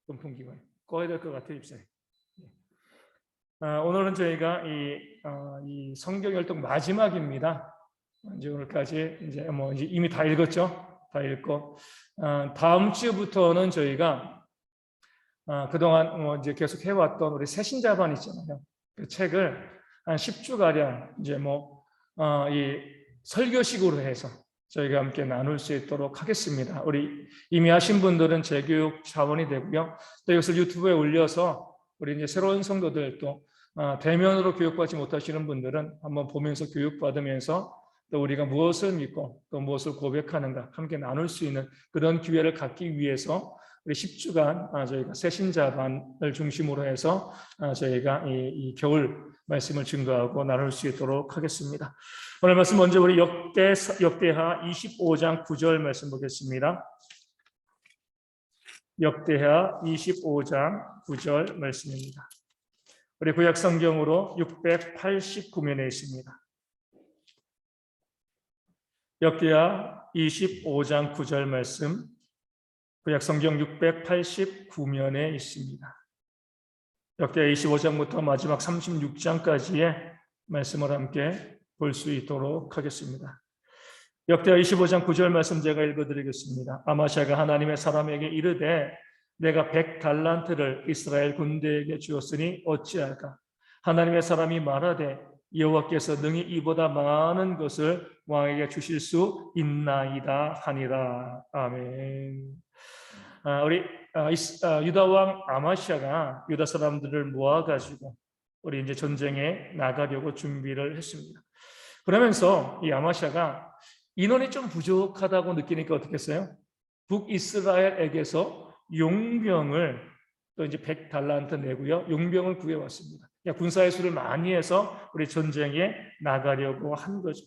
선풍기가 꺼야 될 것 같아요, 입사에. 오늘은 저희가 이 성경 열독 마지막입니다. 이제 오늘까지 이제 이미 다 읽었죠? 다 읽고 다음 주부터는 저희가 그동안 이제 계속 해왔던 우리 새신자반 있잖아요. 그 책을 한 10주가량 이제 이 설교식으로 해서 저희가 함께 나눌 수 있도록 하겠습니다. 우리 이미 하신 분들은 재교육 자원이 되고요. 또 이것을 유튜브에 올려서 우리 이제 새로운 성도들 또 대면으로 교육받지 못하시는 분들은 한번 보면서 교육받으면서 또 우리가 무엇을 믿고 또 무엇을 고백하는가 함께 나눌 수 있는 그런 기회를 갖기 위해서 우리 10주간 저희가 새신자반을 중심으로 해서 저희가 이 겨울 말씀을 증거하고 나눌 수 있도록 하겠습니다. 오늘 말씀 먼저 우리 역대하 25장 9절 말씀 보겠습니다. 역대하 25장 9절 말씀입니다. 우리 구약 성경으로 689면에 있습니다. 역대하 25장 9절 말씀, 구약 성경 689면에 있습니다. 역대하 25장부터 마지막 36장까지의 말씀을 함께 볼 수 있도록 하겠습니다. 역대하 25장 9절 말씀 제가 읽어드리겠습니다. 아마샤가 하나님의 사람에게 이르되 내가 100달란트를 이스라엘 군대에게 주었으니 어찌할까? 하나님의 사람이 말하되 여호와께서 능히 이보다 많은 것을 왕에게 주실 수 있나이다 하니라. 아멘. 우리 유다 왕 아마시아가 유다 사람들을 모아가지고 우리 이제 전쟁에 나가려고 준비를 했습니다. 그러면서 이 아마시아가 인원이 좀 부족하다고 느끼니까 어떻게 했어요? 북이스라엘에게서 용병을 또 이제 100달란트 내고요. 용병을 구해왔습니다. 군사의 수를 많이 해서 우리 전쟁에 나가려고 한 거죠.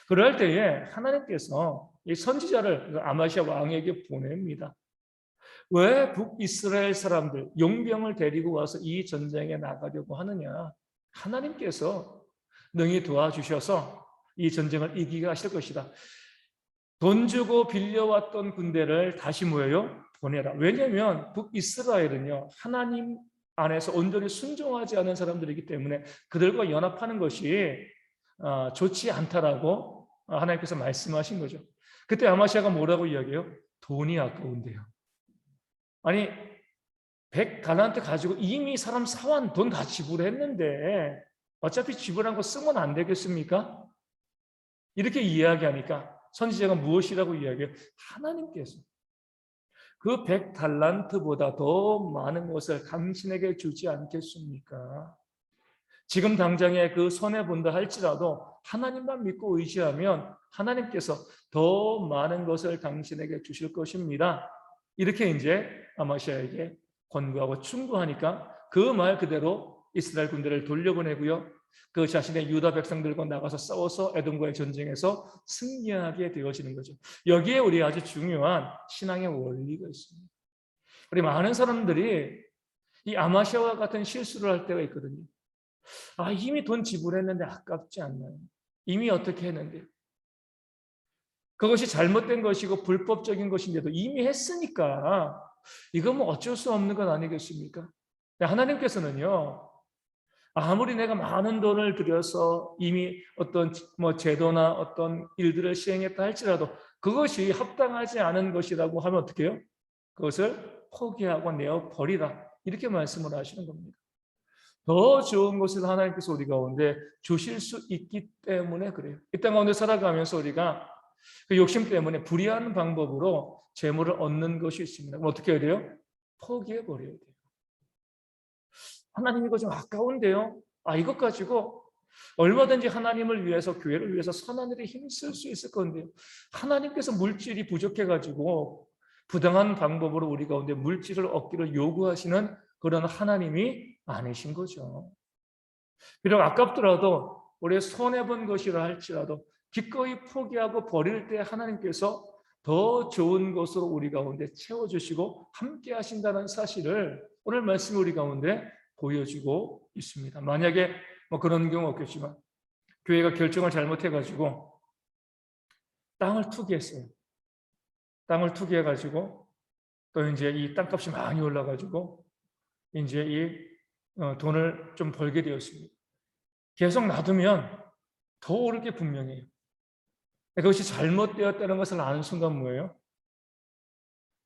그럴 때에 하나님께서 이 선지자를 아마시아 왕에게 보냅니다. 왜 북이스라엘 사람들 용병을 데리고 와서 이 전쟁에 나가려고 하느냐? 하나님께서 능히 도와주셔서 이 전쟁을 이기게 하실 것이다. 돈 주고 빌려왔던 군대를 다시 보내라. 왜냐하면 북이스라엘은요, 하나님 안에서 온전히 순종하지 않은 사람들이기 때문에 그들과 연합하는 것이 좋지 않다라고 하나님께서 말씀하신 거죠. 그때 아마시아가 뭐라고 이야기해요? 돈이 아까운데요. 아니 100달란트 가지고 이미 사람 사원 돈 다 지불했는데 어차피 지불한 거 쓰면 안 되겠습니까? 이렇게 이야기하니까 선지자가 무엇이라고 이야기해요? 하나님께서 그 100달란트보다 더 많은 것을 당신에게 주지 않겠습니까? 지금 당장에 그 손해본다 할지라도 하나님만 믿고 의지하면 하나님께서 더 많은 것을 당신에게 주실 것입니다. 이렇게 이제 아마시아에게 권고하고 충고하니까 그 말 그대로 이스라엘 군대를 돌려보내고요. 그 자신의 유다 백성들과 나가서 싸워서 에돔과의 전쟁에서 승리하게 되어지는 거죠. 여기에 우리 아주 중요한 신앙의 원리가 있습니다. 우리 많은 사람들이 이 아마시아와 같은 실수를 할 때가 있거든요. 이미 돈 지불했는데 아깝지 않나요? 이미 어떻게 했는데? 그것이 잘못된 것이고 불법적인 것인데도 이미 했으니까 이건 어쩔 수 없는 것 아니겠습니까? 하나님께서는요, 아무리 내가 많은 돈을 들여서 이미 어떤 제도나 어떤 일들을 시행했다 할지라도 그것이 합당하지 않은 것이라고 하면 어떻게 해요? 그것을 포기하고 내어버리라. 이렇게 말씀을 하시는 겁니다. 더 좋은 것을 하나님께서 우리 가운데 주실 수 있기 때문에 그래요. 이 땅 가운데 살아가면서 우리가 그 욕심 때문에 불의한 방법으로 재물을 얻는 것이 있습니다. 그럼 어떻게 해야 돼요? 포기해버려야 돼요. 하나님 이거 좀 아까운데요. 이것 가지고 얼마든지 하나님을 위해서 교회를 위해서 선한 일에 힘쓸 수 있을 건데요. 하나님께서 물질이 부족해가지고 부당한 방법으로 우리 가운데 물질을 얻기를 요구하시는 그런 하나님이 아니신 거죠. 비록 아깝더라도 우리의 손해본 것이라 할지라도 기꺼이 포기하고 버릴 때 하나님께서 더 좋은 것으로 우리 가운데 채워주시고 함께 하신다는 사실을 오늘 말씀이 우리 가운데 보여주고 있습니다. 만약에 그런 경우 없겠지만 교회가 결정을 잘못해가지고 땅을 투기했어요. 땅을 투기해가지고 또 이제 이 땅값이 많이 올라가지고 이제 이 돈을 좀 벌게 되었습니다. 계속 놔두면 더 오를 게 분명해요. 그것이 잘못되었다는 것을 아는 순간 뭐예요?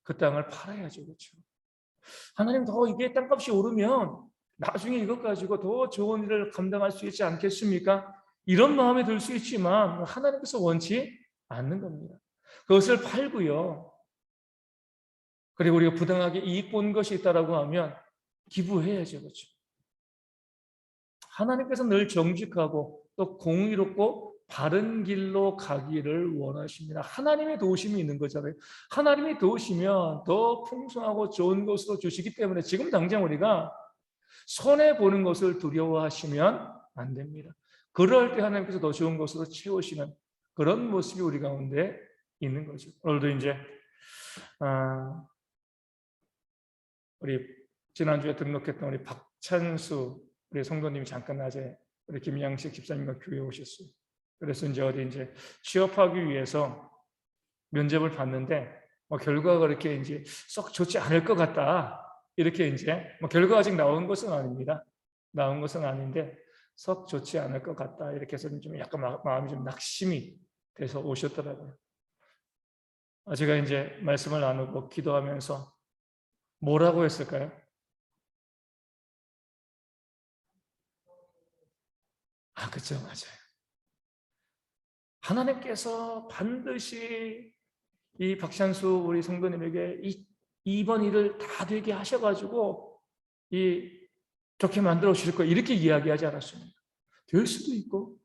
그 땅을 팔아야죠. 그렇죠? 하나님 더 이게 땅값이 오르면 나중에 이것 가지고 더 좋은 일을 감당할 수 있지 않겠습니까? 이런 마음이 들 수 있지만 하나님께서 원치 않는 겁니다. 그것을 팔고요. 그리고 우리가 부당하게 이익 본 것이 있다라고 하면 기부해야죠. 그렇죠? 하나님께서 늘 정직하고 또 공의롭고 바른 길로 가기를 원하십니다. 하나님의 도우심이 있는 거잖아요. 하나님이 도우시면 더 풍성하고 좋은 것으로 주시기 때문에 지금 당장 우리가 손해보는 것을 두려워하시면 안 됩니다. 그럴 때 하나님께서 더 좋은 것으로 채우시는 그런 모습이 우리 가운데 있는 거죠. 오늘도 이제 우리 지난주에 등록했던 우리 박찬수 우리 성도님이 잠깐 낮에 우리 김양식 집사님과 교회에 오셨어요. 그래서 이제 어디 이제 취업하기 위해서 면접을 봤는데 결과가 그렇게 이제 썩 좋지 않을 것 같다. 이렇게 이제 결과가 아직 나온 것은 아닙니다. 나온 것은 아닌데 썩 좋지 않을 것 같다. 이렇게 해서 좀 약간 마음이 좀 낙심이 돼서 오셨더라고요. 제가 이제 말씀을 나누고 기도하면서 뭐라고 했을까요? 그렇죠. 맞아요. 하나님께서 반드시 이 박찬수 우리 성도님에게 이번 일을 다 되게 하셔가지고 좋게 만들어 주실 거예요. 이렇게 이야기하지 않았습니다. 될 수도 있고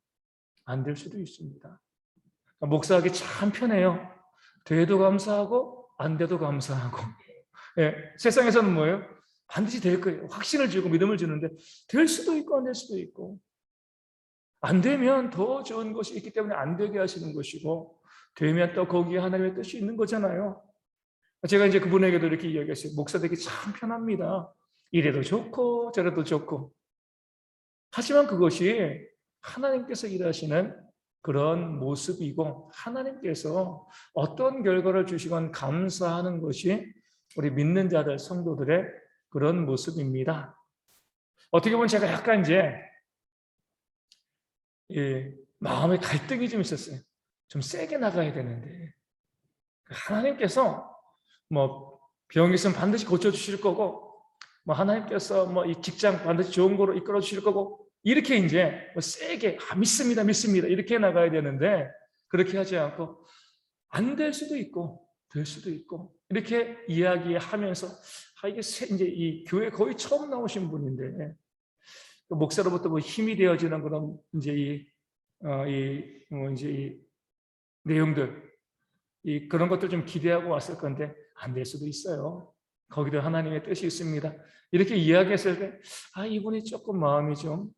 안 될 수도 있습니다. 목사하기 참 편해요. 돼도 감사하고 안 돼도 감사하고. 예, 세상에서는 뭐예요? 반드시 될 거예요. 확신을 주고 믿음을 주는데 될 수도 있고 안 될 수도 있고 안 되면 더 좋은 것이 있기 때문에 안 되게 하시는 것이고 되면 또 거기에 하나님의 뜻이 있는 거잖아요. 제가 이제 그분에게도 이렇게 이야기했어요. 목사 되기 참 편합니다. 이래도 좋고 저래도 좋고. 하지만 그것이 하나님께서 일하시는 그런 모습이고 하나님께서 어떤 결과를 주시건 감사하는 것이 우리 믿는 자들, 성도들의 그런 모습입니다. 어떻게 보면 제가 약간 이제 마음의 갈등이 좀 있었어요. 좀 세게 나가야 되는데 하나님께서 병 있으면 반드시 고쳐주실 거고 하나님께서 이 직장 반드시 좋은 거로 이끌어 주실 거고 이렇게 이제 세게 믿습니다 이렇게 나가야 되는데 그렇게 하지 않고 안 될 수도 있고 될 수도 있고 이렇게 이야기하면서 이게 이제 이 교회 거의 처음 나오신 분인데 목사로부터 힘이 되어지는 그런 이제 이 내용들 그런 것들 좀 기대하고 왔을 건데 안 될 수도 있어요. 거기도 하나님의 뜻이 있습니다. 이렇게 이야기했을 때 이분이 조금 마음이 좀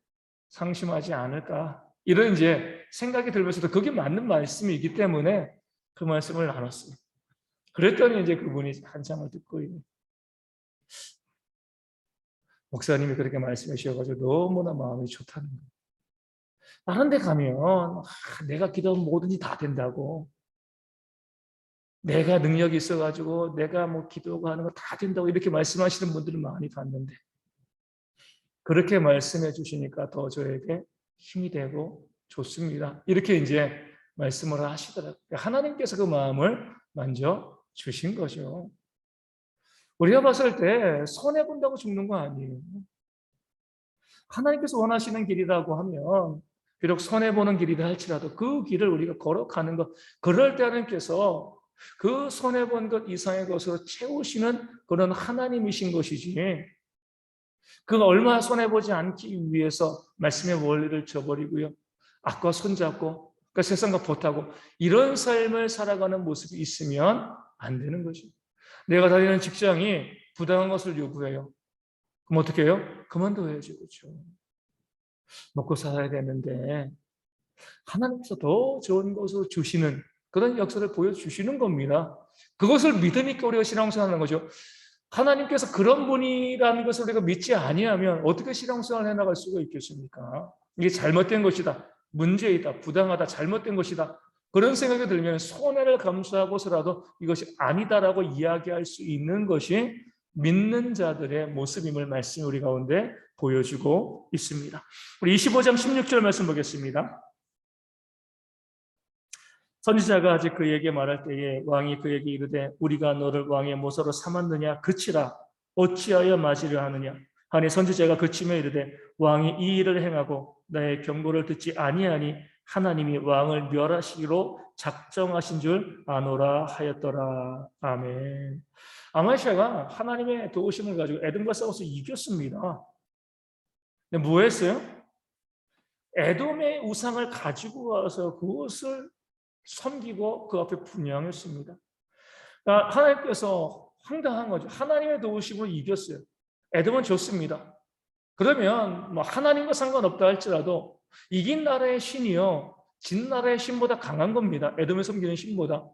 상심하지 않을까 이런 이제 생각이 들면서도 그게 맞는 말씀이기 때문에 그 말씀을 나눴어요. 그랬더니 이제 그분이 한참을 듣고 목사님이 그렇게 말씀해 주셔가지고 너무나 마음이 좋다는 거예요. 다른 데 가면 내가 기도하면 뭐든지 다 된다고 내가 능력이 있어가지고 내가 기도하고 하는 거 다 된다고 이렇게 말씀하시는 분들을 많이 봤는데 그렇게 말씀해 주시니까 더 저에게 힘이 되고 좋습니다. 이렇게 이제 말씀을 하시더라고요. 하나님께서 그 마음을 만져 주신 거죠. 우리가 봤을 때 손해본다고 죽는 거 아니에요. 하나님께서 원하시는 길이라고 하면 비록 손해보는 길이다 할지라도 그 길을 우리가 걸어가는 것 그럴 때 하나님께서 그 손해본 것 이상의 것으로 채우시는 그런 하나님이신 것이지 그가 얼마나 손해보지 않기 위해서 말씀의 원리를 저버리고요. 악과 손잡고 그러니까 세상과 보타고 이런 삶을 살아가는 모습이 있으면 안 되는 거죠. 내가 다니는 직장이 부당한 것을 요구해요. 그럼 어떻게 해요? 그만둬야죠. 그렇죠. 먹고 살아야 되는데 하나님께서 더 좋은 것을 주시는 그런 역사를 보여주시는 겁니다. 그것을 믿으니까 우리가 신앙생활하는 거죠. 하나님께서 그런 분이라는 것을 우리가 믿지 아니하면 어떻게 신앙생활을 해나갈 수가 있겠습니까? 이게 잘못된 것이다. 문제이다. 부당하다. 잘못된 것이다. 그런 생각이 들면 손해를 감수하고서라도 이것이 아니다라고 이야기할 수 있는 것이 믿는 자들의 모습임을 말씀이 우리 가운데 보여주고 있습니다. 우리 25장 16절 말씀 보겠습니다. 선지자가 아직 그에게 말할 때에 왕이 그에게 이르되 우리가 너를 왕의 모사로 삼았느냐 그치라 어찌하여 맞으려 하느냐 하니 선지자가 그치며 이르되 왕이 이 일을 행하고 나의 경고를 듣지 아니하니 하나님이 왕을 멸하시기로 작정하신 줄 아노라 하였더라. 아멘. 아마시아가 하나님의 도우심을 가지고 에돔과 싸워서 이겼습니다. 근데 뭐 했어요? 에돔의 우상을 가지고 와서 그것을 섬기고 그 앞에 분향했습니다. 그러니까 하나님께서 황당한 거죠. 하나님의 도우심으로 이겼어요. 에돔은 졌습니다. 그러면 뭐 하나님과 상관없다 할지라도 이긴 나라의 신이요 진 나라의 신보다 강한 겁니다. 에돔을 섬기는 신보다.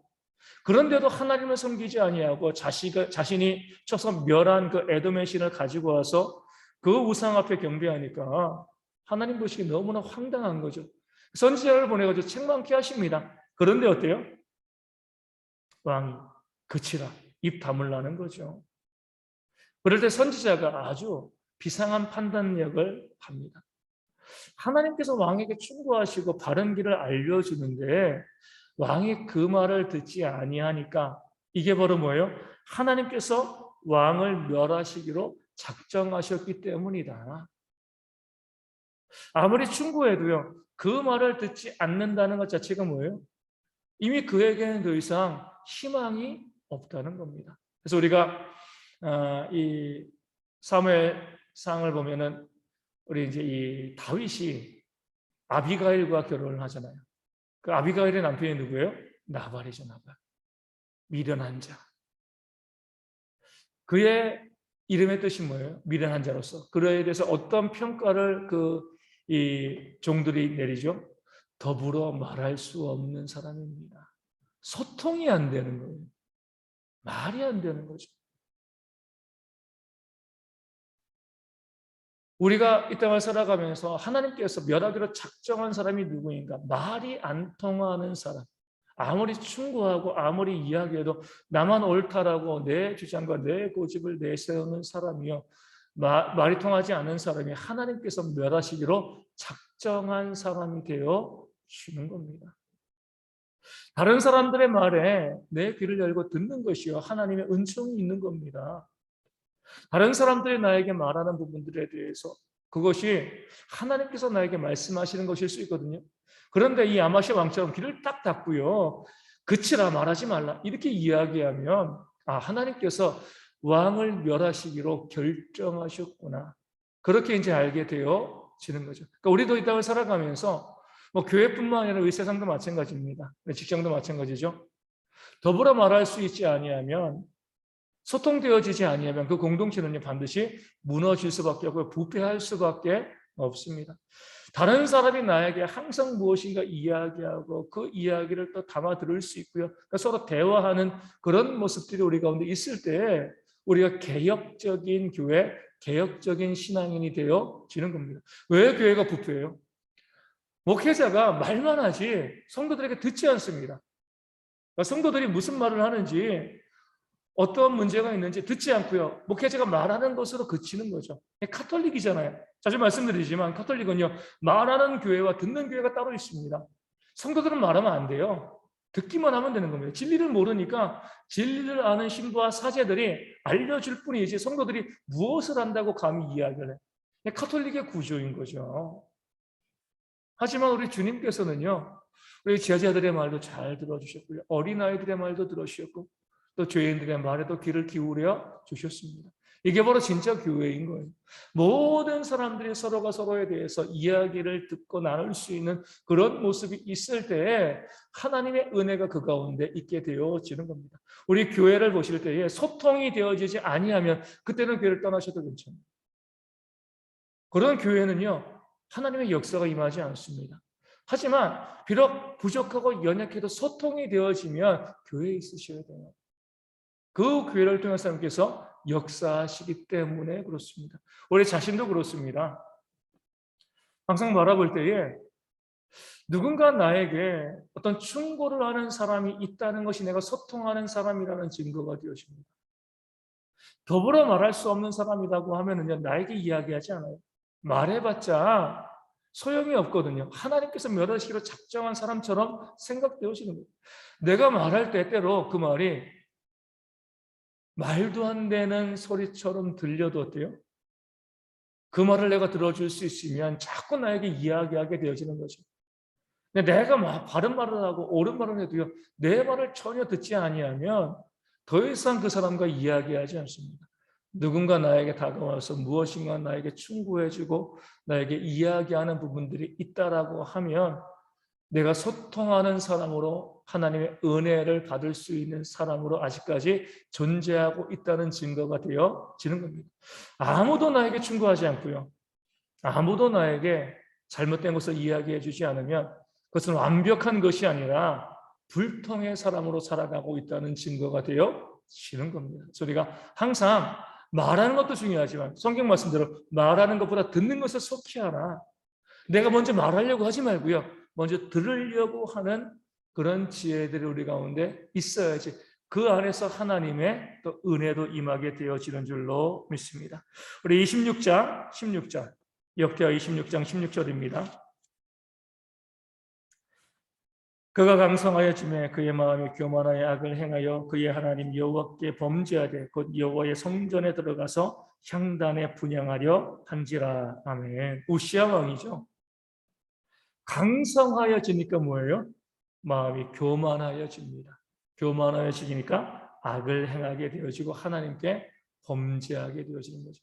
그런데도 하나님을 섬기지 아니하고 자신이 쳐서 멸한 그 에돔의 신을 가지고 와서 그 우상 앞에 경배하니까 하나님 보시기에 너무나 황당한 거죠. 선지자를 보내가지고 책망케 하십니다. 그런데 어때요? 왕이 그치라 입 다물라는 거죠. 그럴 때 선지자가 아주 비상한 판단력을 합니다. 하나님께서 왕에게 충고하시고 바른 길을 알려주는데 왕이 그 말을 듣지 아니하니까 이게 바로 뭐예요? 하나님께서 왕을 멸하시기로 작정하셨기 때문이다. 아무리 충고해도요 그 말을 듣지 않는다는 것 자체가 뭐예요? 이미 그에게는 더 이상 희망이 없다는 겁니다. 그래서 우리가 이 사무엘상을 보면은 우리 이제 이 다윗이 아비가일과 결혼을 하잖아요. 그 아비가일의 남편이 누구예요? 나발이죠, 나발. 미련한 자. 그의 이름의 뜻이 뭐예요? 미련한 자로서. 그에 대해서 어떤 평가를 이 종들이 내리죠? 더불어 말할 수 없는 사람입니다. 소통이 안 되는 거예요. 말이 안 되는 거죠. 우리가 이 땅을 살아가면서 하나님께서 멸하기로 작정한 사람이 누구인가? 말이 안 통하는 사람. 아무리 충고하고 아무리 이야기해도 나만 옳다라고 내 주장과 내 고집을 내세우는 사람이요. 말이 통하지 않는 사람이 하나님께서 멸하시기로 작정한 사람이 되어 주는 겁니다. 다른 사람들의 말에 내 귀를 열고 듣는 것이요. 하나님의 은총이 있는 겁니다. 다른 사람들이 나에게 말하는 부분들에 대해서 그것이 하나님께서 나에게 말씀하시는 것일 수 있거든요. 그런데 이 아마시아 왕처럼 귀를 딱 닫고요. 그치라 말하지 말라 이렇게 이야기하면 하나님께서 왕을 멸하시기로 결정하셨구나. 그렇게 이제 알게 되어지는 거죠. 그러니까 우리도 이 땅을 살아가면서 뭐 교회뿐만 아니라 우리 세상도 마찬가지입니다. 직장도 마찬가지죠. 더불어 말할 수 있지 아니하면 소통되어지지 아니하면 그 공동체는 반드시 무너질 수밖에 없고 부패할 수밖에 없습니다. 다른 사람이 나에게 항상 무엇인가 이야기하고 그 이야기를 또 담아 들을 수 있고요. 그러니까 서로 대화하는 그런 모습들이 우리 가운데 있을 때 우리가 개혁적인 교회, 개혁적인 신앙인이 되어지는 겁니다. 왜 교회가 부패해요? 목회자가 말만 하지 성도들에게 듣지 않습니다. 그러니까 성도들이 무슨 말을 하는지 어떤 문제가 있는지 듣지 않고요. 목회자가 말하는 것으로 그치는 거죠. 카톨릭이잖아요. 자주 말씀드리지만 카톨릭은요. 말하는 교회와 듣는 교회가 따로 있습니다. 성도들은 말하면 안 돼요. 듣기만 하면 되는 겁니다. 진리를 모르니까 진리를 아는 신부와 사제들이 알려줄 뿐이지 성도들이 무엇을 안다고 감히 이야기를 해요. 카톨릭의 구조인 거죠. 하지만 우리 주님께서는요. 우리 제자들의 말도 잘 들어주셨고요. 어린아이들의 말도 들어주셨고 또 죄인들의 말에도 귀를 기울여 주셨습니다. 이게 바로 진짜 교회인 거예요. 모든 사람들이 서로가 서로에 대해서 이야기를 듣고 나눌 수 있는 그런 모습이 있을 때에 하나님의 은혜가 그 가운데 있게 되어지는 겁니다. 우리 교회를 보실 때에 소통이 되어지지 아니하면 그때는 교회를 떠나셔도 괜찮아요. 그런 교회는요. 하나님의 역사가 임하지 않습니다. 하지만 비록 부족하고 연약해도 소통이 되어지면 교회에 있으셔야 돼요. 그 교회를 통해서 하나님께서 역사하시기 때문에 그렇습니다. 우리 자신도 그렇습니다. 항상 바라볼 때에 누군가 나에게 어떤 충고를 하는 사람이 있다는 것이 내가 소통하는 사람이라는 증거가 되어집니다. 더불어 말할 수 없는 사람이라고 하면은요, 나에게 이야기하지 않아요. 말해봤자 소용이 없거든요. 하나님께서 멸하시기로 작정한 사람처럼 생각되어지는 거예요. 내가 말할 때 때로 그 말이 말도 안 되는 소리처럼 들려도 어때요? 그 말을 내가 들어줄 수 있으면 자꾸 나에게 이야기하게 되어지는 거죠. 근데 내가 바른 말을 하고 옳은 말을 해도요, 내 말을 전혀 듣지 아니하면 더 이상 그 사람과 이야기하지 않습니다. 누군가 나에게 다가와서 무엇인가 나에게 충고해주고 나에게 이야기하는 부분들이 있다라고 하면 내가 소통하는 사람으로 하나님의 은혜를 받을 수 있는 사람으로 아직까지 존재하고 있다는 증거가 되어지는 겁니다. 아무도 나에게 충고하지 않고요. 아무도 나에게 잘못된 것을 이야기해 주지 않으면 그것은 완벽한 것이 아니라 불통의 사람으로 살아가고 있다는 증거가 되어지는 겁니다. 우리가 항상 말하는 것도 중요하지만 성경 말씀대로 말하는 것보다 듣는 것을 속히 하라. 내가 먼저 말하려고 하지 말고요. 먼저 들으려고 하는 그런 지혜들이 우리 가운데 있어야지 그 안에서 하나님의 또 은혜도 임하게 되어지는 줄로 믿습니다. 우리 16장 16절 역대하 26장 16절입니다. 그가 강성하였으며 그의 마음이 교만하여 악을 행하여 그의 하나님 여호와께 범죄하되 곧 여호와의 성전에 들어가서 향단에 분향하려 한지라. 아멘. 우시아 왕이죠. 강성하여지니까 뭐예요? 마음이 교만하여집니다. 교만하여지니까 악을 행하게 되어지고 하나님께 범죄하게 되어지는 거죠.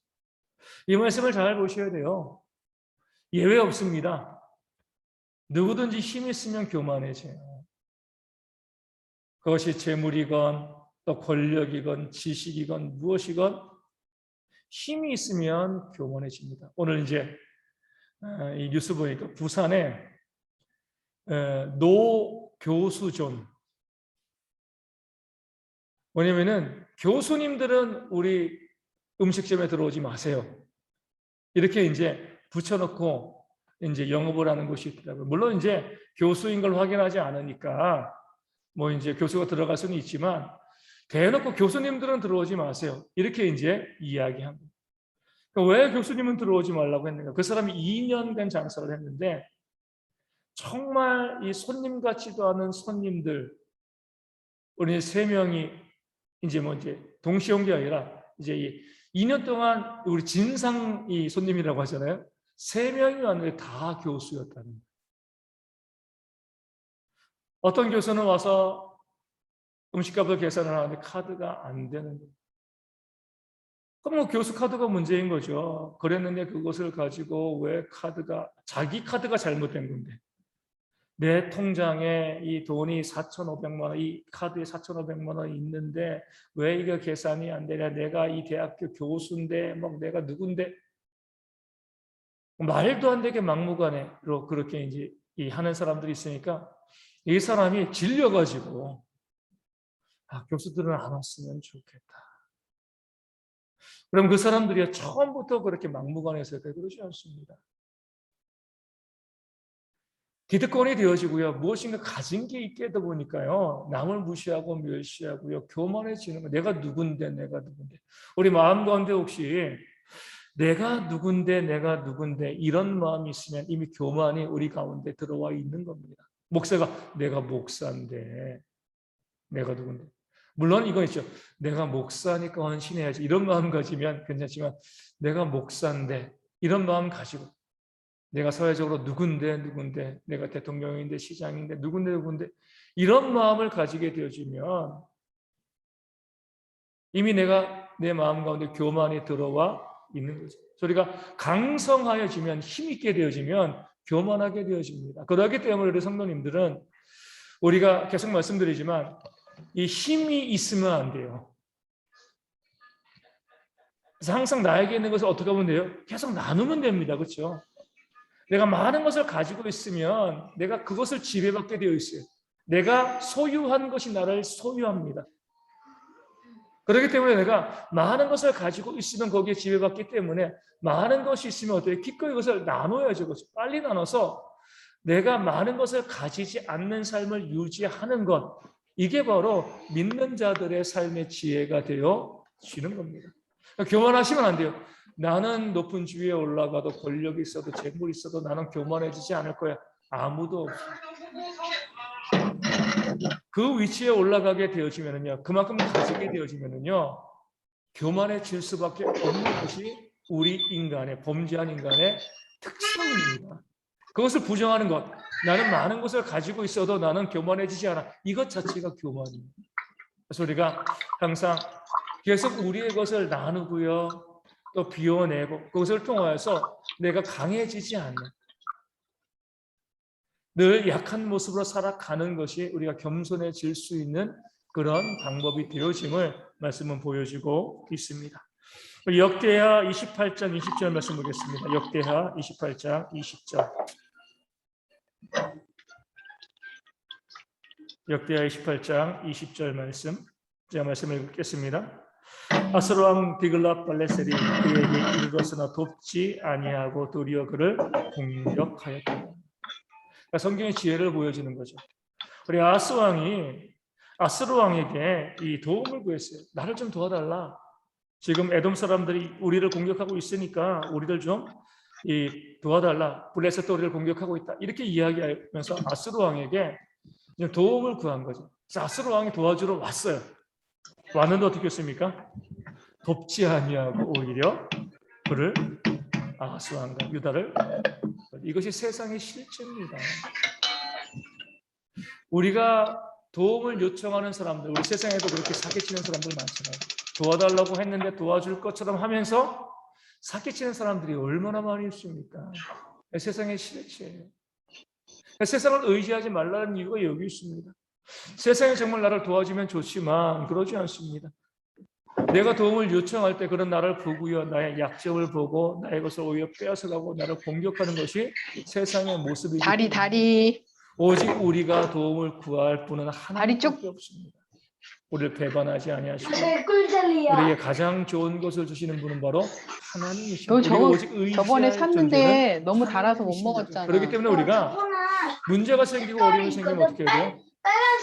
이 말씀을 잘 보셔야 돼요. 예외 없습니다. 누구든지 힘 있으면 교만해져요. 그것이 재물이건 또 권력이건 지식이건 무엇이건 힘이 있으면 교만해집니다. 오늘 이제 이 뉴스 보니까 부산에 노 교수존, 뭐냐면은 교수님들은 우리 음식점에 들어오지 마세요. 이렇게 이제 붙여놓고 이제 영업을 하는 곳이 있더라고요. 물론 이제 교수인 걸 확인하지 않으니까 뭐 이제 교수가 들어갈 수는 있지만 대놓고 교수님들은 들어오지 마세요. 이렇게 이제 이야기합니다. 그러니까 왜 교수님은 들어오지 말라고 했는가? 그 사람이 2년간 장사를 했는데 정말 이 손님 같지도 않은 손님들, 우리 3명이 이제 뭐 이제 동시에 온 게 아니라 이제 이 2년 동안 우리 진상 이 손님이라고 하잖아요. 3명이 왔는데 다 교수였다는 거예요. 어떤 교수는 와서 음식값을 계산을 하는데 카드가 안 되는 거예요. 그럼 뭐 교수 카드가 문제인 거죠. 그랬는데 그것을 가지고 왜 자기 카드가 잘못된 건데. 내 통장에 이 돈이 4,500만 원, 이 카드에 4,500만 원이 있는데 왜 이거 계산이 안 되냐? 내가 이 대학교 교수인데, 뭐 내가 누군데? 말도 안 되게 막무가내로 그렇게 이제 하는 사람들이 있으니까 이 사람이 질려가지고 교수들은 안 왔으면 좋겠다. 그럼 그 사람들이 처음부터 그렇게 막무가내해서 그러지 않습니다. 기득권이 되어지고요. 무엇인가 가진 게 있게 되다 보니까요. 남을 무시하고 멸시하고요. 교만해지는 거. 내가 누군데. 우리 마음 가운데 혹시 내가 누군데 이런 마음이 있으면 이미 교만이 우리 가운데 들어와 있는 겁니다. 목사가 내가 목사인데 내가 누군데. 물론 이건 있죠. 내가 목사니까 헌신해야지. 이런 마음 가지면 괜찮지만 내가 목사인데 이런 마음 가지고 내가 사회적으로 누군데 내가 대통령인데 시장인데 누군데 이런 마음을 가지게 되어지면 이미 내 마음 가운데 교만이 들어와 있는 거죠. 우리가 강성하여지면 힘있게 되어지면 교만하게 되어집니다. 그렇기 때문에 우리 성도님들은 우리가 계속 말씀드리지만 이 힘이 있으면 안 돼요. 그래서 항상 나에게 있는 것을 어떻게 하면 돼요? 계속 나누면 됩니다. 그렇죠? 내가 많은 것을 가지고 있으면 내가 그것을 지배받게 되어 있어요. 내가 소유한 것이 나를 소유합니다. 그렇기 때문에 내가 많은 것을 가지고 있으면 거기에 지배받기 때문에 많은 것이 있으면 어떻게 기꺼이 그것을 나눠야죠. 빨리 나눠서 내가 많은 것을 가지지 않는 삶을 유지하는 것, 이게 바로 믿는 자들의 삶의 지혜가 되어 지는 겁니다. 교만하시면 안 돼요. 나는 높은 지위에 올라가도 권력이 있어도 재물이 있어도 나는 교만해지지 않을 거야. 아무도 없어. 그 위치에 올라가게 되어지면은요, 그만큼 가지게 되어지면은요, 교만해질 수밖에 없는 것이 우리 인간의, 범죄한 인간의 특성입니다. 그것을 부정하는 것, 나는 많은 것을 가지고 있어도 나는 교만해지지 않아. 이것 자체가 교만입니다. 그래서 우리가 항상 계속 우리의 것을 나누고요, 또 비워내고 그것을 통하여서 내가 강해지지 않는, 늘 약한 모습으로 살아가는 것이 우리가 겸손해질 수 있는 그런 방법이 되어짐을 말씀은 보여주고 있습니다. 역대하 28장 20절 말씀 보겠습니다. 역대하 28장 20절. 역대하 28장 20절 말씀. 제가 말씀을 읽겠습니다. 아스로 왕 디글랏발레셀이 그에게 이르렀으나 돕지 아니하고 도리어 그를 공격하였다. 그러니까 성경의 지혜를 보여주는 거죠. 우리 아스로 왕에게 이 도움을 구했어요. 나를 좀 도와달라. 지금 에돔 사람들이 우리를 공격하고 있으니까 우리를 좀 도와달라. 블레셋도 우리를 공격하고 있다. 이렇게 이야기하면서 아스로 왕에게 도움을 구한 거죠. 그래서 아스로 왕이 도와주러 왔어요. 왔는데 어떻게 했습니까? 돕지 아니하고 오히려 그를 아하스 왕과 유다를, 이것이 세상의 실제입니다. 우리가 도움을 요청하는 사람들, 우리 세상에도 그렇게 사기치는 사람들 많잖아요. 도와달라고 했는데 도와줄 것처럼 하면서 사기치는 사람들이 얼마나 많이 있습니까? 세상의 실체예요. 세상을 의지하지 말라는 이유가 여기 있습니다. 세상이 정말 나를 도와주면 좋지만 그러지 않습니다. 내가 도움을 요청할 때 그런 나를 보고요, 나의 약점을 보고 나의 것을 오히려 빼앗아가고 나를 공격하는 것이 세상의 모습이기 때문에 다리 오직 우리가 도움을 구할 분은 하나님밖에 없습니다. 우리를 배반하지 아니하시고 우리에게 가장 좋은 것을 주시는 분은 바로 하나님이십니다. 우리가 오직 의지할 저번에 샀는데 너무 하나님이십니다. 달아서 못 먹었잖아. 그렇기 때문에 우리가 문제가 생기고 어려움이 생기면 어떻게 해야 돼요?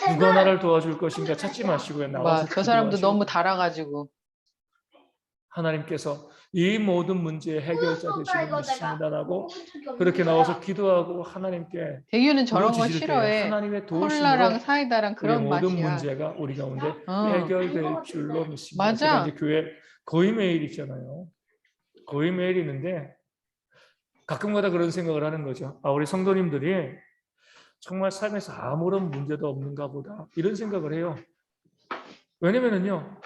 누가 나를 도와줄 것인가 찾지 마시고요. 나와서 저 사람도 기도하시고 너무 달아가지고. 하나님께서 이 모든 문제의 해결자 되시는 믿습니다라고 그렇게 나와서 기도하고 하나님께 대규는 저런 거 부르짖을 때 싫어해. 하나님의 콜라랑 도우심으로 사이다랑 우리 그런 모든 맛이야. 문제가 우리 가운데 해결될 줄로 믿습니다. 맞아. 제가 이제 교회 거의 매일 있잖아요. 거의 매일 있는데 가끔가다 그런 생각을 하는 거죠. 우리 성도님들이 정말 삶에서 아무런 문제도 없는가 보다 이런 생각을 해요. 왜냐면은요,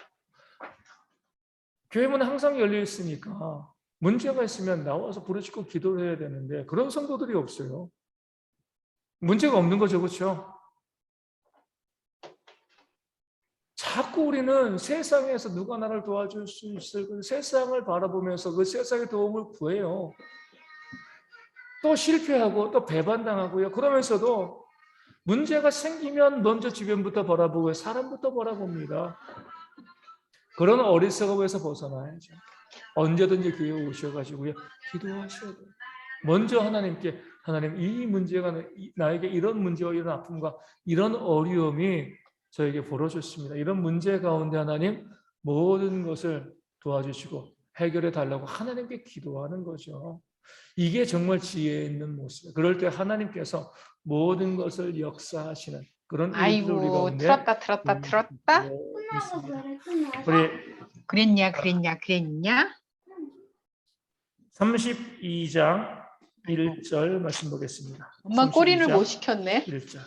교회 문은 항상 열려 있으니까 문제가 있으면 나와서 부르짖고 기도를 해야 되는데 그런 성도들이 없어요. 문제가 없는 거죠, 그렇죠? 자꾸 우리는 세상에서 누가 나를 도와줄 수 있을 그 세상을 바라보면서 그 세상의 도움을 구해요. 또 실패하고 또 배반당하고요. 그러면서도 문제가 생기면 먼저 주변부터 바라보고 사람부터 바라봅니다. 그런 어리석음에서 벗어나야죠. 언제든지 교회에 오셔가지고요, 기도하셔야 돼요. 먼저 하나님께, 하나님 이 문제가 나에게 이런 문제와 이런 아픔과 이런 어려움이 저에게 벌어졌습니다. 이런 문제 가운데 하나님 모든 것을 도와주시고 해결해 달라고 하나님께 기도하는 거죠. 이게 정말 지혜 있는 모습이에요. 그럴 때 하나님께서 모든 것을 역사하시는 그런 일들을 우리 가운데 틀었다. 우리 그랬냐? 32장 1절 말씀 보겠습니다. 엄마 꼬리를 32장 못 시켰네. 1절.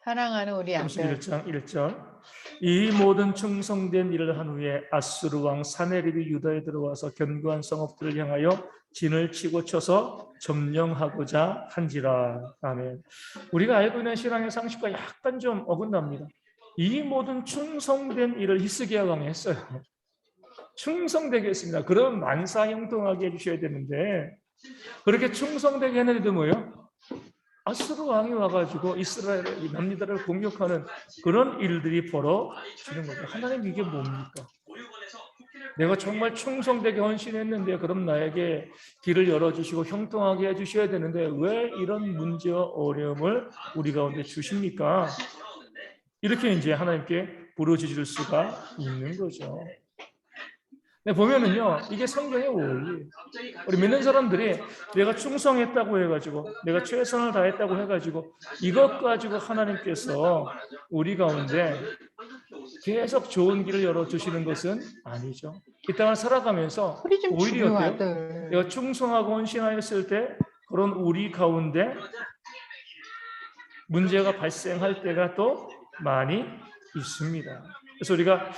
사랑하는 우리 아들. 31장 1절. 이 모든 충성된 일을 한 후에 아수르 왕 사네립이 유다에 들어와서 견고한 성읍들을 향하여 진을 치고 쳐서 점령하고자 한지라. 아멘. 우리가 알고 있는 신앙의 상식과 약간 좀 어긋납니다. 이 모든 충성된 일을 히스기야 왕이 했어요. 충성되게 했습니다. 그럼 만사형통하게 해주셔야 되는데 그렇게 충성되게 했는데도 뭐예요? 아수르 왕이 와가지고 이스라엘 남유다를 공격하는 그런 일들이 벌어지는 거죠. 하나님 이게 뭡니까? 내가 정말 충성되게 헌신했는데 그럼 나에게 길을 열어주시고 형통하게 해주셔야 되는데 왜 이런 문제와 어려움을 우리 가운데 주십니까? 이렇게 이제 하나님께 부르짖을 수가 있는 거죠. 네, 보면은요, 이게 성경의 원리. 우리 믿는 사람들이 내가 충성했다고 해가지고, 내가 최선을 다했다고 해가지고, 이것 가지고 하나님께서 우리 가운데 계속 좋은 길을 열어주시는 것은 아니죠. 이 땅을 살아가면서 소리 좀 오히려 줄여, 어때요? 아들. 내가 충성하고 헌신하였을 때 그런 우리 가운데 문제가 발생할 때가 또 많이 있습니다. 그래서 우리가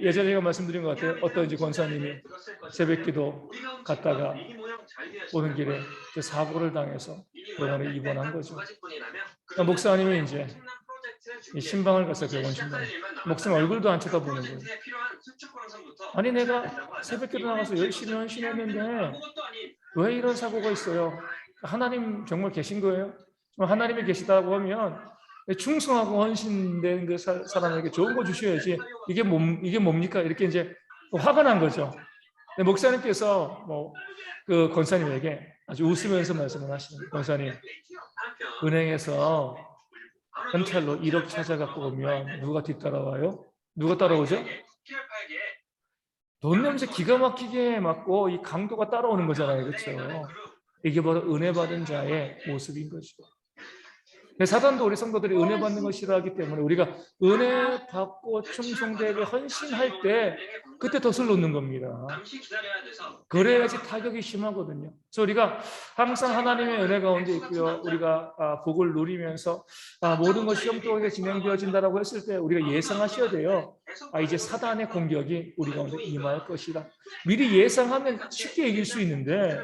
예전에 제가 말씀드린 것 같아요. 어떤 이제 권사님이 새벽기도 갔다가 오는 길에 사고를 당해서 병원에 입원한 거죠. 그러니까 목사님이 이제 신방을 갔어요. 병원 신방. 목사님 얼굴도 안 쳐다보는 거예요. 아니 내가 새벽기도 나가서 열심히 헌신했는데 왜 이런 사고가 있어요? 하나님 정말 계신 거예요? 하나님이 계시다고 하면 충성하고 헌신된 그 사람에게 좋은 거 주셔야지 이게 뭡니까? 이렇게 이제 화가 난 거죠. 목사님께서 그 권사님에게 아주 웃으면서 말씀을 하시는 거예요. 권사님, 은행에서 현찰로 1억 찾아갖고 오면 누가 뒤따라와요? 누가 따라오죠? 돈 냄새 기가 막히게 맡고 이 강도가 따라오는 거잖아요. 그렇죠? 이게 바로 은혜 받은 자의 모습인 거죠. 사단도 우리 성도들이 은혜 받는 걸 싫어하기 때문에 우리가 은혜 받고 충성되게 헌신할 때 그때 덫을 놓는 겁니다. 그래야지 타격이 심하거든요. 그래서 우리가 항상 하나님의 은혜 가운데 있고요. 우리가 복을 누리면서 모든 것이 형통하게 진행되어진다라고 했을 때 우리가 예상하셔야 돼요. 이제 사단의 공격이 우리 가운데 임할 것이다. 미리 예상하면 쉽게 이길 수 있는데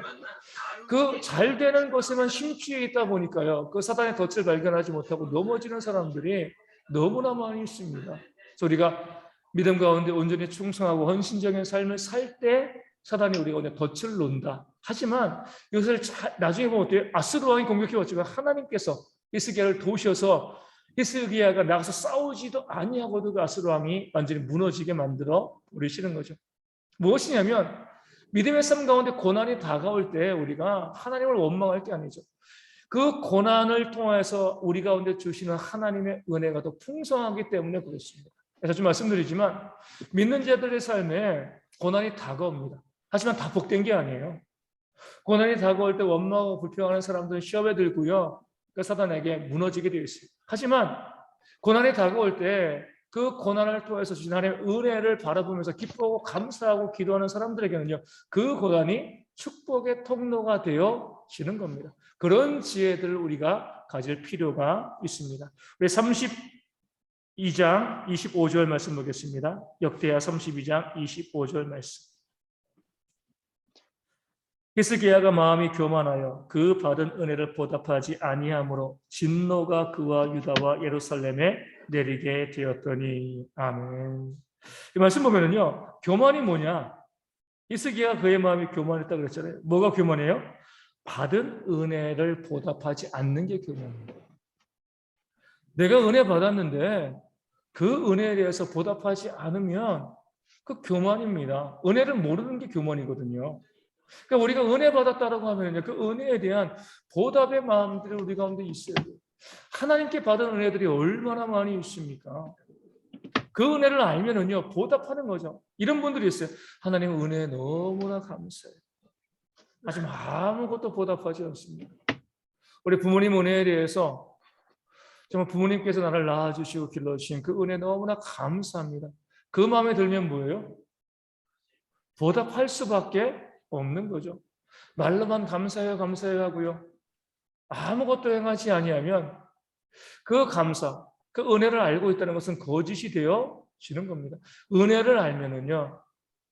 그 잘 되는 것에만 심취해 있다 보니까요. 그 사단의 덫을 발견하지 못하고 넘어지는 사람들이 너무나 많이 있습니다. 그래서 우리가 믿음 가운데 온전히 충성하고 헌신적인 삶을 살 때 사단이 우리 가운데 덫을 놓는다. 하지만 이것을 나중에 보면 어때요? 아스루 왕이 공격해왔지만 하나님께서 히스기야를 도우셔서 히스기야가 나가서 싸우지도 아니하고도 그 아스루 왕이 완전히 무너지게 만들어 버리시는 거죠. 무엇이냐면 믿음의 삶 가운데 고난이 다가올 때 우리가 하나님을 원망할 게 아니죠. 그 고난을 통해서 우리 가운데 주시는 하나님의 은혜가 더 풍성하기 때문에 그렇습니다. 그래서 좀 말씀드리지만 믿는 자들의 삶에 고난이 다가옵니다. 하지만 다 복된 게 아니에요. 고난이 다가올 때 원망하고 불평하는 사람들은 시험에 들고요. 그 사단에게 무너지게 되어 있어요. 하지만 고난이 다가올 때 그 고난을 통해서 주신 하나님의 은혜를 바라보면서 기뻐하고 감사하고 기도하는 사람들에게는요. 그 고난이 축복의 통로가 되어지는 겁니다. 그런 지혜들을 우리가 가질 필요가 있습니다. 우리 32장 25절 말씀 보겠습니다. 역대하 32장 25절 말씀. 히스기야가 마음이 교만하여 그 받은 은혜를 보답하지 아니하므로 진노가 그와 유다와 예루살렘에 내리게 되었더니. 아멘. 이 말씀 보면은요, 교만이 뭐냐? 히스기야가 그의 마음이 교만했다 그랬잖아요. 뭐가 교만해요? 받은 은혜를 보답하지 않는 게 교만입니다. 내가 은혜 받았는데 그 은혜에 대해서 보답하지 않으면 그 교만입니다. 은혜를 모르는 게 교만이거든요. 그러니까 우리가 은혜 받았다라고 하면요, 그 은혜에 대한 보답의 마음들이 우리 가운데 있어야 돼요. 하나님께 받은 은혜들이 얼마나 많이 있습니까? 그 은혜를 알면은요, 보답하는 거죠. 이런 분들이 있어요. 하나님 은혜에 너무나 감사해요. 하지만 아무것도 보답하지 않습니다. 우리 부모님 은혜에 대해서 정말 부모님께서 나를 낳아주시고 길러주신 그 은혜 너무나 감사합니다. 그 마음에 들면 뭐예요? 보답할 수밖에 없는 거죠. 말로만 감사해요, 감사해요 하고요. 아무것도 행하지 아니하면 그 감사, 그 은혜를 알고 있다는 것은 거짓이 되어지는 겁니다. 은혜를 알면은요,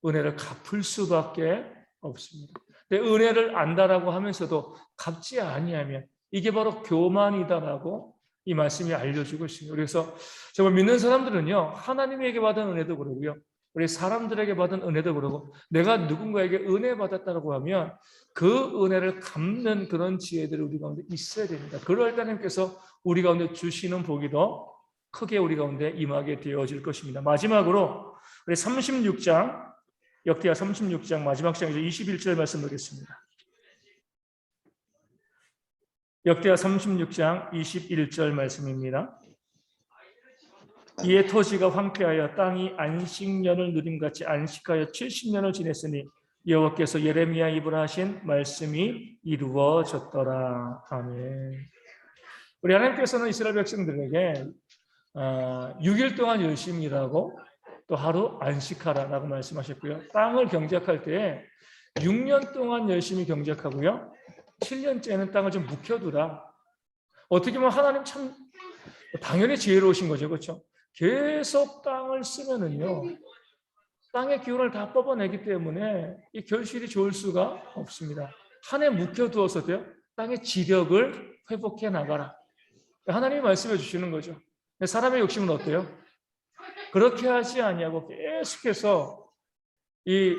은혜를 갚을 수밖에 없습니다. 근데 은혜를 안다라고 하면서도 갚지 아니하면 이게 바로 교만이다라고 이 말씀이 알려주고 있습니다. 그래서 정말 믿는 사람들은요, 하나님에게 받은 은혜도 그러고요, 우리 사람들에게 받은 은혜도 그러고, 내가 누군가에게 은혜 받았다고 하면 그 은혜를 갚는 그런 지혜들이 우리 가운데 있어야 됩니다. 그럴 때 하나님께서 우리 가운데 주시는 복이 더 크게 우리 가운데 임하게 되어질 것입니다. 마지막으로 우리 36장, 역대하 36장 마지막 장이죠. 21절 말씀 보겠습니다. 역대하 36장 21절 말씀입니다. 이에 토지가 황폐하여 땅이 안식년을 누림같이 안식하여 70년을 지냈으니 여호와께서 예레미야 입으로 하신 말씀이 이루어졌더라. 아멘. 우리 하나님께서는 이스라엘 백성들에게 6일 동안 열심히 일하고 또 하루 안식하라라고 말씀하셨고요. 땅을 경작할 때에 6년 동안 열심히 경작하고요. 7년째는 땅을 좀 묵혀두라. 어떻게 보면 하나님 참 당연히 지혜로우신 거죠. 그렇죠? 계속 땅을 쓰면은요. 땅의 기운을 다 뽑아내기 때문에 이 결실이 좋을 수가 없습니다. 한 해 묵혀두어서도요. 땅의 지력을 회복해 나가라. 하나님이 말씀해 주시는 거죠. 사람의 욕심은 어때요? 그렇게 하지 아니하고 계속해서 이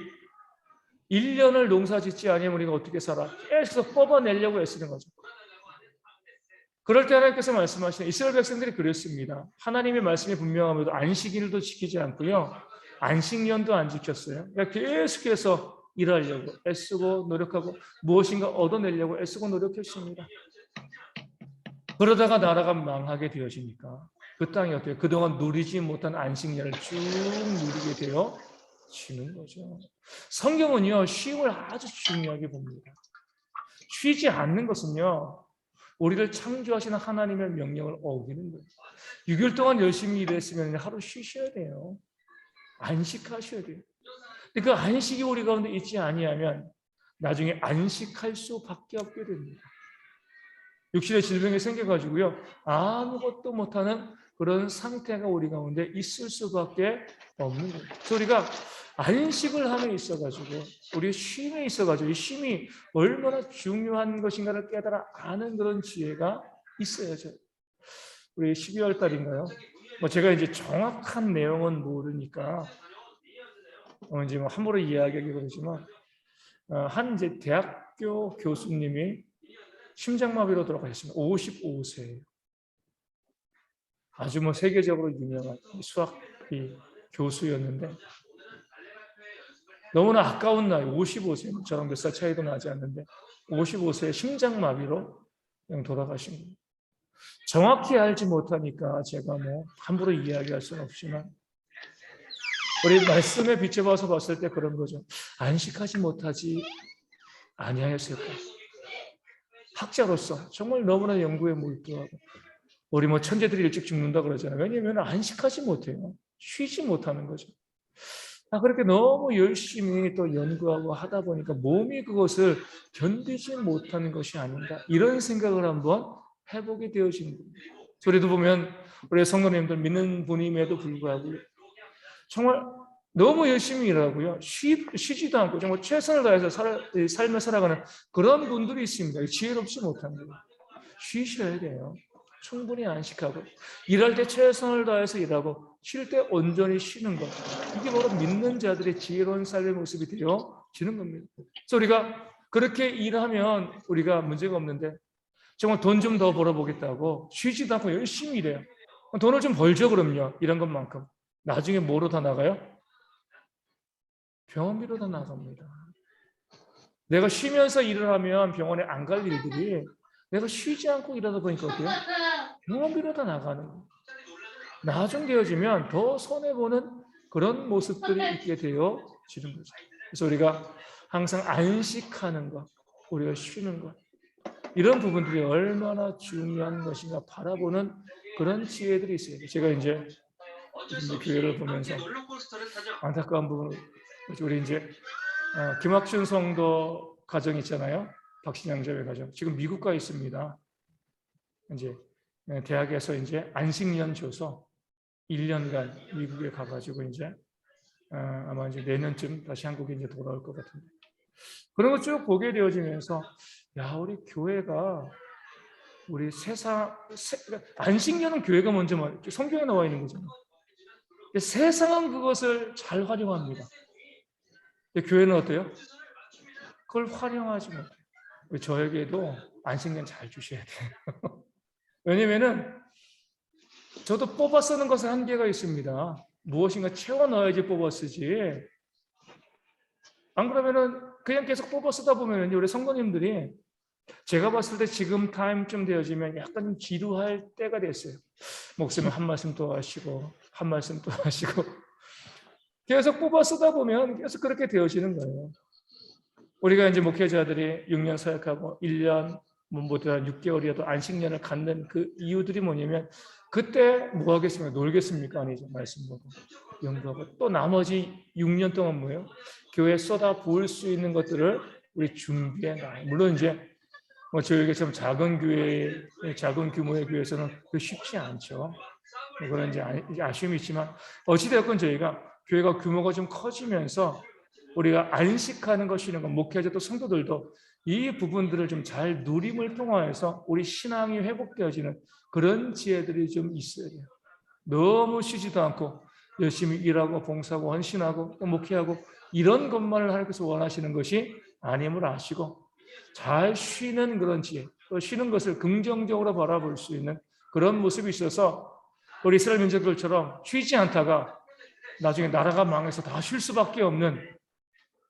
1년을 농사 짓지 아니하면 우리가 어떻게 살아? 계속 뽑아내려고 애쓰는 거죠. 그럴 때 하나님께서 말씀하시는 이스라엘 백성들이 그랬습니다. 하나님의 말씀이 분명함에도 안식일도 지키지 않고요. 안식년도 안 지켰어요. 그러니까 계속해서 일하려고 애쓰고 노력하고 무엇인가 얻어내려고 애쓰고 노력했습니다. 그러다가 나라가 망하게 되어지니까 그 땅이 어때요? 그동안 누리지 못한 안식년을 쭉 누리게 되어지는 거죠. 성경은요, 쉼을 아주 중요하게 봅니다. 쉬지 않는 것은요, 우리를 창조하시는 하나님의 명령을 어기는 거예요. 6일 동안 열심히 일했으면 하루 쉬셔야 돼요. 안식하셔야 돼요. 근데 그 안식이 우리 가운데 있지 아니하면 나중에 안식할 수밖에 없게 됩니다. 육신의 질병이 생겨가지고요. 아무것도 못하는 그런 상태가 우리 가운데 있을 수밖에 없는 거예요. 그래서 우리가 안식을 함에 있어가지고 우리 쉼에 있어가지고 이 쉼이 얼마나 중요한 것인가를 깨달아 아는 그런 지혜가 있어야죠. 우리 12월 달인가요? 제가 이제 정확한 내용은 모르니까 이제 함부로 이야기하기 그러지만 한 이제 대학교 교수님이 심장마비로 돌아가셨습니다. 55세예요. 아주 세계적으로 유명한 수학 교수였는데 너무나 아까운 나이 55세, 저랑 몇 살 차이도 나지 않는데 55세에 심장마비로 그냥 돌아가신 거예요. 정확히 알지 못하니까 제가 함부로 이야기할 수는 없지만 우리 말씀에 비춰봐서 봤을 때 그런 거죠. 안식하지 못하지 아니하였을까? 학자로서 정말 너무나 연구에 몰두하고 우리 천재들이 일찍 죽는다 그러잖아요. 왜냐하면 안식하지 못해요. 쉬지 못하는 거죠. 그렇게 너무 열심히 또 연구하고 하다 보니까 몸이 그것을 견디지 못하는 것이 아닌가 이런 생각을 한번 해보게 되어진 겁니다. 우리도 보면 우리 성도님들 믿는 분임에도 불구하고 정말 너무 열심히 일하고요. 쉬지도 않고 정말 최선을 다해서 삶을 살아가는 그런 분들이 있습니다. 지혜롭지 못한 거예요. 쉬셔야 돼요. 충분히 안식하고 일할 때 최선을 다해서 일하고 쉴 때 온전히 쉬는 것. 이게 바로 믿는 자들의 지혜로운 삶의 모습이 되어지는 겁니다. 그래서 우리가 그렇게 일하면 우리가 문제가 없는데 정말 돈 좀 더 벌어보겠다고 쉬지도 않고 열심히 일해요. 돈을 좀 벌죠 그럼요. 이런 것만큼. 나중에 뭐로 다 나가요? 병원비로 다 나갑니다. 내가 쉬면서 일을 하면 병원에 안 갈 일들이 내가 쉬지 않고 일하다 보니까 어때요? 병원비로 다 나가는 거예요. 나중 되어지면 더 손해보는 그런 모습들이 있게 되어지는 거죠. 그래서 우리가 항상 안식하는 것, 우리가 쉬는 것, 이런 부분들이 얼마나 중요한 것인가 바라보는 그런 지혜들이 있어요. 제가 이제 교회를 보면서 안타까운 부분, 우리 이제 김학준 성도 가정 있잖아요. 박신양 자매 가정. 지금 미국 가 있습니다. 이제 대학에서 이제 안식년 줘서 1년간 미국에 가가지고 이제 아마 이제 내년쯤 다시 한국에 이제 돌아올 것 같은데 그런 거 쭉 보게 되어지면서 야 우리 교회가 우리 안식년은 교회가 먼저 성경에 나와 있는 거잖아요. 세상은 그것을 잘 활용합니다. 교회는 어때요? 그걸 활용하지 못해요. 저에게도 안식년 잘 주셔야 돼요. 왜냐면은 저도 뽑아 쓰는 것은 한계가 있습니다. 무엇인가 채워 넣어야지 뽑아 쓰지. 안 그러면은 그냥 계속 뽑아 쓰다 보면은 우리 성도님들이 제가 봤을 때 지금 타임쯤 되어지면 약간 좀 지루할 때가 됐어요. 목사님 한 말씀 또 하시고 한 말씀 또 하시고 계속 뽑아 쓰다 보면 계속 그렇게 되어지는 거예요. 우리가 이제 목회자들이 6년 사역하고 1년 못한 6개월이라도 안식년을 갖는 그 이유들이 뭐냐면 그때 뭐 하겠습니까? 놀겠습니까? 아니죠. 말씀 보고 연구하고 또 나머지 6년 동안 뭐예요? 교회에 쏟아 부을 수 있는 것들을 우리 준비해 놔요. 물론 이제 뭐 저희처럼 작은 교회, 작은 규모의 교회에서는 그 쉽지 않죠. 그런 이제 아쉬움이 있지만 어찌되었건 저희가 교회가 규모가 좀 커지면서 우리가 안식하는 것이는 건 목회자 또 성도들도 이 부분들을 좀 잘 누림을 통하여서 우리 신앙이 회복되어지는 그런 지혜들이 좀 있어야 돼요. 너무 쉬지도 않고 열심히 일하고 봉사하고 헌신하고 또 목회하고 이런 것만을 하나님께서 원하시는 것이 아님을 아시고 잘 쉬는 그런 지혜, 또 쉬는 것을 긍정적으로 바라볼 수 있는 그런 모습이 있어서 우리 이스라엘 민족들처럼 쉬지 않다가 나중에 나라가 망해서 다 쉴 수밖에 없는,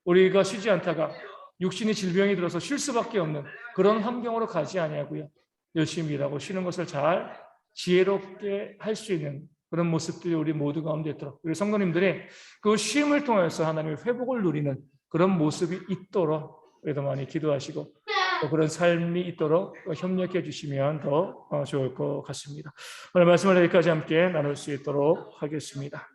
우리가 쉬지 않다가 육신의 질병이 들어서 쉴 수밖에 없는 그런 환경으로 가지 아니하고요. 열심히 일하고 쉬는 것을 잘 지혜롭게 할 수 있는 그런 모습들이 우리 모두 가운데 있도록 우리 성도님들이 그 쉼을 통해서 하나님의 회복을 누리는 그런 모습이 있도록 우리도 많이 기도하시고 또 그런 삶이 있도록 협력해 주시면 더 좋을 것 같습니다. 오늘 말씀을 여기까지 함께 나눌 수 있도록 하겠습니다.